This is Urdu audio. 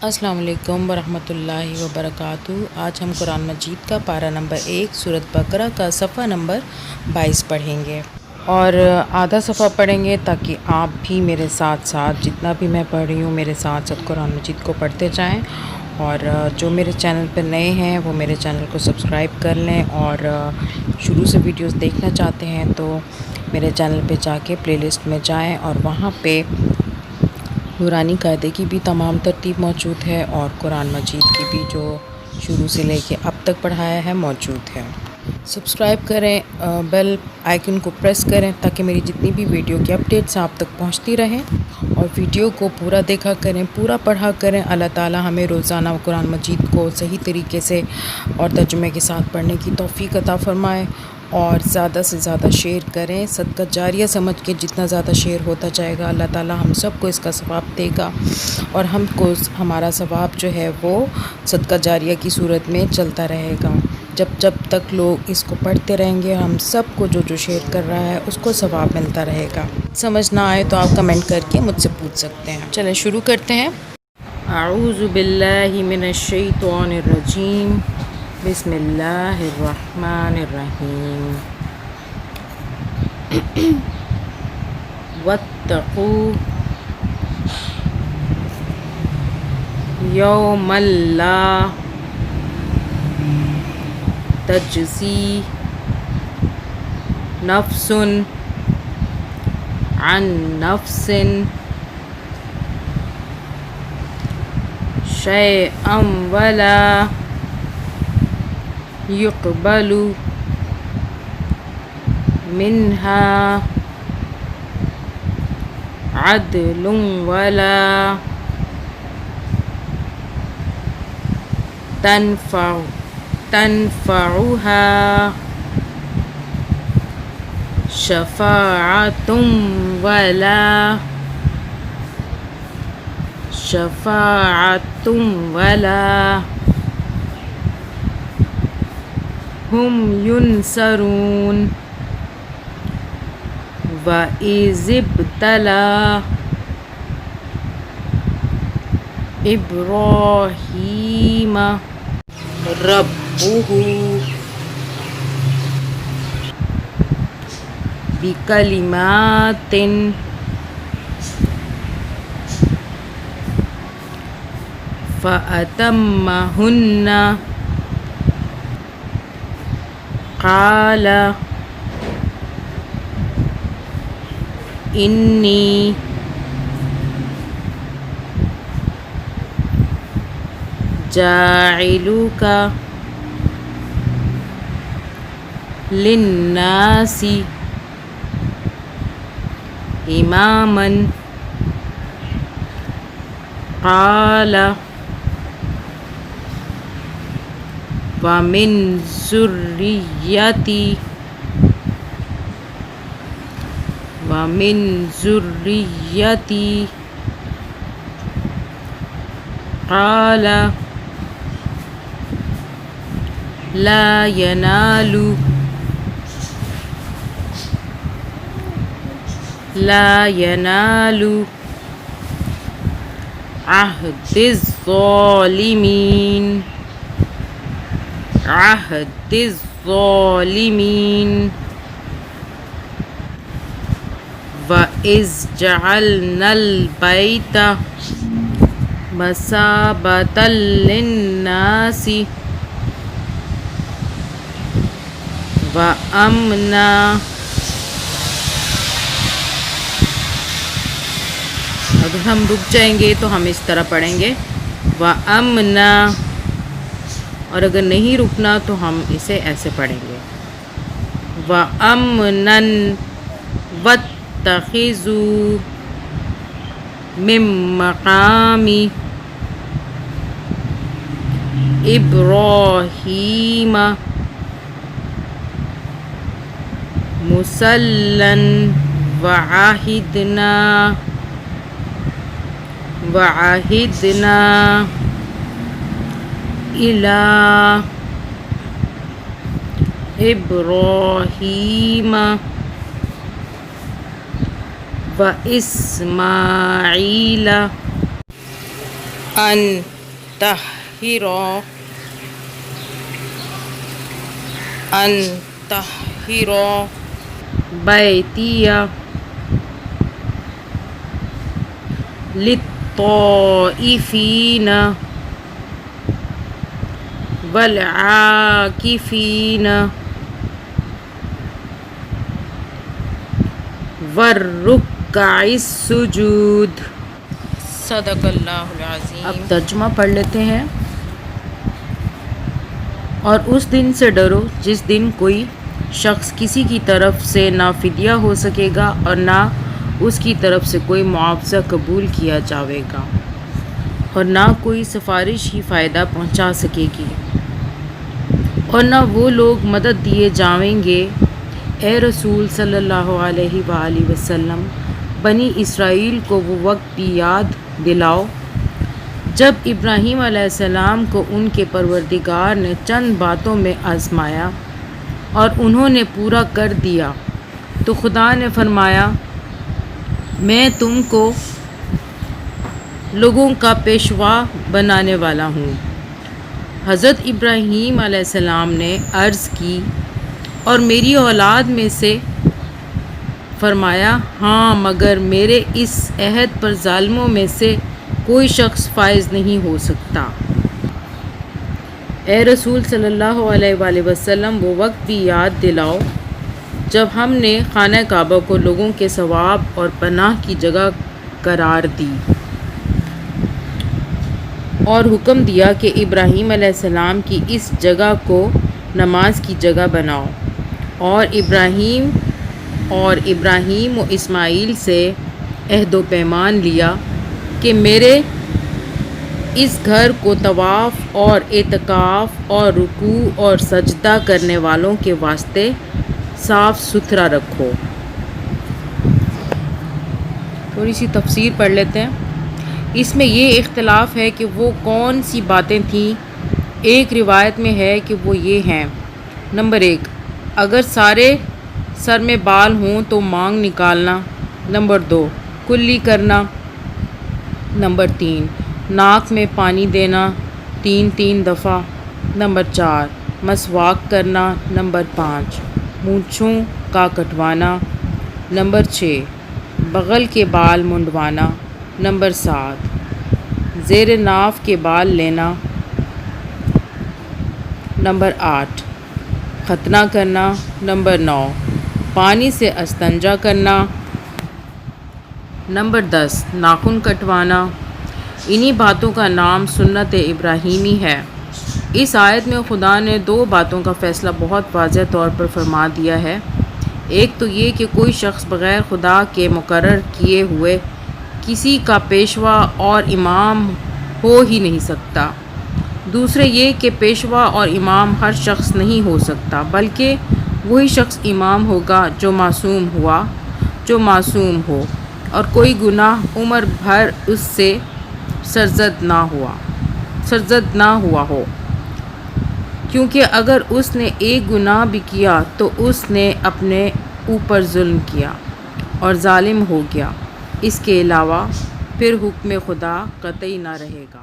السلام علیکم ورحمۃ اللہ وبرکاتہ۔ آج ہم قرآن مجید کا پارہ نمبر 1 سورۃ بقرہ کا صفحہ نمبر 22 پڑھیں گے اور آدھا صفحہ پڑھیں گے تاکہ آپ بھی میرے ساتھ ساتھ جتنا بھی میں پڑھ رہی ہوں میرے ساتھ ساتھ قرآن مجید کو پڑھتے جائیں، اور جو میرے چینل پہ نئے ہیں وہ میرے چینل کو سبسکرائب کر لیں، اور شروع سے ویڈیوز دیکھنا چاہتے ہیں تو میرے چینل پہ جا کے پلے لسٹ میں جائیں اور وہاں پہ نورانی قاعدے کی بھی تمام ترتیب موجود ہے، اور قرآن مجید کی بھی جو شروع سے لے کے اب تک پڑھایا ہے موجود ہے۔ سبسکرائب کریں، بیل آئیکن کو پریس کریں تاکہ میری جتنی بھی ویڈیو کی اپڈیٹس آپ تک پہنچتی رہیں، اور ویڈیو کو پورا دیکھا کریں، پورا پڑھا کریں۔ اللہ تعالی ہمیں روزانہ قرآن مجید کو صحیح طریقے سے اور ترجمے کے ساتھ پڑھنے کی توفیق عطا فرمائے، اور زیادہ سے زیادہ شیئر کریں۔ صدقہ جاریہ سمجھ کے جتنا زیادہ شیئر ہوتا جائے گا اللہ تعالی ہم سب کو اس کا ثواب دے گا، اور ہم کو ہمارا ثواب جو ہے وہ صدقہ جاریہ کی صورت میں چلتا رہے گا۔ جب تک لوگ اس کو پڑھتے رہیں گے، ہم سب کو جو شیئر کر رہا ہے اس کو ثواب ملتا رہے گا۔ سمجھ نہ آئے تو آپ کمنٹ کر کے مجھ سے پوچھ سکتے ہیں۔ چلیں شروع کرتے ہیں۔ اعوذ باللہ من الشیطان الرجیم، بسم اللہ الرحمن الرحیم۔ واتقوا یوما لا تجزی نفس عن نفس شیئا ولا يقبل منها عدل ولا تنفعها شفاعة ولا هم ينصرون۔ وَإِذِ ابْتَلَىٰ إِبْرَاهِيمَ رَبُّهُ بِكَلِمَاتٍ فَأَتَمَّهُنَّ قَالَ إِنِّي جَاعِلُكَ لِلنَّاسِ إِمَامًا قَالَ وَمِن ذُرِّيَّتِي قَالَ لا ينال عهد الظالمين وَإِذْ جَعَلْنَا الْبَيْتَ مَثَابَةً لِلنَّاسِ وَأَمْنًا۔ اگر ہم رک جائیں گے تو ہم اس طرح پڑھیں گے وَأَمْنًا، اور اگر نہیں رکنا تو ہم اسے ایسے پڑھیں گے وَأَمْنًا وَاتَّخِذُوا مِن مَّقَامِ إِبْرَاهِيمَ مُصَلًّى وَعَهِدْنَا إِلَىٰ إِبْرَاهِيمَ وَإِسْمَاعِيلَ أَن طهر بیتیہ للطائفین والعاکفین والرکع السجود۔ صدق اللہ العظیم۔ اب ترجمہ پڑھ لیتے ہیں۔ اور اس دن سے ڈرو جس دن کوئی شخص کسی کی طرف سے نہ فدیہ ہو سکے گا اور نہ اس کی طرف سے کوئی معاوضہ قبول کیا جاوے گا، اور نہ کوئی سفارش ہی فائدہ پہنچا سکے گی، اور نہ وہ لوگ مدد دیے جاویں گے۔ اے رسول صلی اللہ علیہ وآلہ وسلم، بنی اسرائیل کو وہ وقت بھی یاد دلاؤ جب ابراہیم علیہ السلام کو ان کے پروردگار نے چند باتوں میں آزمایا اور انہوں نے پورا کر دیا تو خدا نے فرمایا میں تم کو لوگوں کا پیشوا بنانے والا ہوں۔ حضرت ابراہیم علیہ السلام نے عرض کی اور میری اولاد میں سے؟ فرمایا ہاں، مگر میرے اس عہد پر ظالموں میں سے کوئی شخص فائز نہیں ہو سکتا۔ اے رسول صلی اللہ علیہ وآلہ وسلم، وہ وقت بھی یاد دلاؤ جب ہم نے خانہ کعبہ کو لوگوں کے ثواب اور پناہ کی جگہ قرار دی اور حکم دیا کہ ابراہیم علیہ السلام کی اس جگہ کو نماز کی جگہ بناؤ، اور ابراہیم و اسماعیل سے عہد و پیمان لیا کہ میرے اس گھر کو طواف اور اعتکاف اور رکوع اور سجدہ کرنے والوں کے واسطے صاف ستھرا رکھو۔ تھوڑی سی تفسیر پڑھ لیتے ہیں۔ اس میں یہ اختلاف ہے کہ وہ کون سی باتیں تھیں۔ ایک روایت میں ہے کہ وہ یہ ہیں: نمبر 1، اگر سارے سر میں بال ہوں تو مانگ نکالنا۔ نمبر 2، کلی کرنا۔ نمبر 3، ناک میں پانی دینا 3 دفعہ۔ نمبر 4، مسواک کرنا۔ نمبر 5، مونچھوں کا کٹوانا۔ نمبر 6، بغل کے بال منڈوانا۔ نمبر 7، زیر ناف کے بال لینا۔ نمبر 8، ختنہ کرنا۔ نمبر 9، پانی سے استنجا کرنا۔ نمبر 10، ناخن کٹوانا۔ انہی باتوں کا نام سنت ابراہیمی ہے۔ اس آیت میں خدا نے 2 باتوں کا فیصلہ بہت واضح طور پر فرما دیا ہے۔ ایک تو یہ کہ کوئی شخص بغیر خدا کے مقرر کیے ہوئے کسی کا پیشوا اور امام ہو ہی نہیں سکتا۔ دوسرے یہ کہ پیشوا اور امام ہر شخص نہیں ہو سکتا، بلکہ وہی شخص امام ہوگا جو معصوم ہو اور کوئی گناہ عمر بھر اس سے سرزد نہ ہوا ہو، کیونکہ اگر اس نے ایک گناہ بھی کیا تو اس نے اپنے اوپر ظلم کیا اور ظالم ہو گیا۔ اس کے علاوہ پھر حکم خدا قطعی نہ رہے گا۔